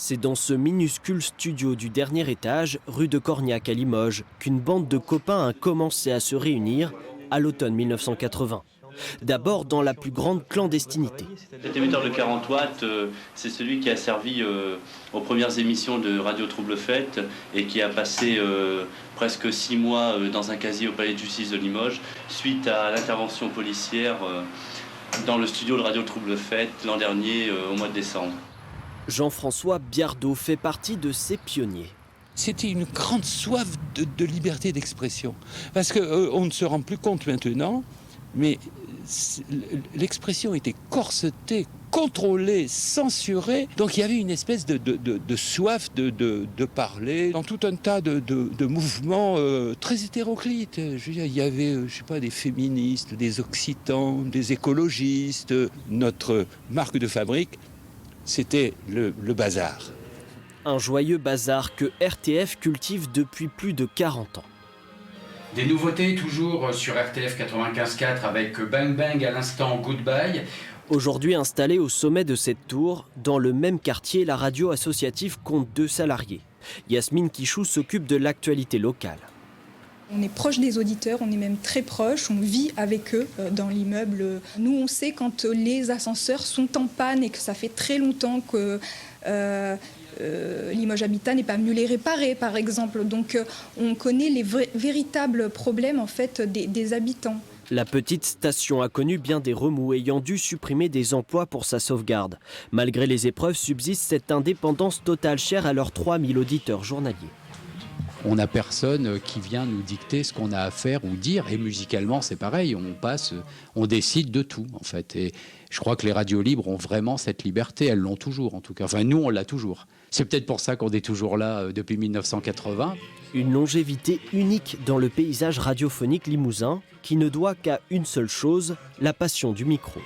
C'est dans ce minuscule studio du dernier étage, rue de Cornillac à Limoges, qu'une bande de copains a commencé à se réunir à l'automne 1980. D'abord dans la plus grande clandestinité. Cet émetteur de 40 watts, c'est celui qui a servi aux premières émissions de Radio Trouble Fête et qui a passé presque 6 mois dans un casier au Palais de Justice de Limoges suite à l'intervention policière dans le studio de Radio Trouble Fête l'an dernier au mois de décembre. Jean-François Biardot fait partie de ces pionniers. C'était une grande soif de liberté d'expression. Parce qu'on ne se rend plus compte maintenant, mais l'expression était corsetée, contrôlée, censurée. Donc il y avait une espèce de soif de parler dans tout un tas de mouvements très hétéroclites. Je veux dire, il y avait des féministes, des occitans, des écologistes. Notre marque de fabrique, c'était le bazar. Un joyeux bazar que RTF cultive depuis plus de 40 ans. Des nouveautés toujours sur RTF 95.4 avec Bang Bang à l'instant Goodbye. Aujourd'hui installée au sommet de cette tour, dans le même quartier, la radio associative compte 2 salariés. Yasmine Quichou s'occupe de l'actualité locale. On est proche des auditeurs, on est même très proche, on vit avec eux dans l'immeuble. Nous, on sait quand les ascenseurs sont en panne et que ça fait très longtemps que Limoges Habitat n'est pas venu les réparer, par exemple. Donc, on connaît les véritables problèmes en fait, des habitants. La petite station a connu bien des remous, ayant dû supprimer des emplois pour sa sauvegarde. Malgré les épreuves, subsiste cette indépendance totale chère à leurs 3000 auditeurs journaliers. On n'a personne qui vient nous dicter ce qu'on a à faire ou dire. Et musicalement, c'est pareil. On décide de tout, en fait. Et je crois que les radios libres ont vraiment cette liberté. Elles l'ont toujours, en tout cas. Enfin, nous, on l'a toujours. C'est peut-être pour ça qu'on est toujours là depuis 1980. Une longévité unique dans le paysage radiophonique limousin, qui ne doit qu'à une seule chose, la passion du micro.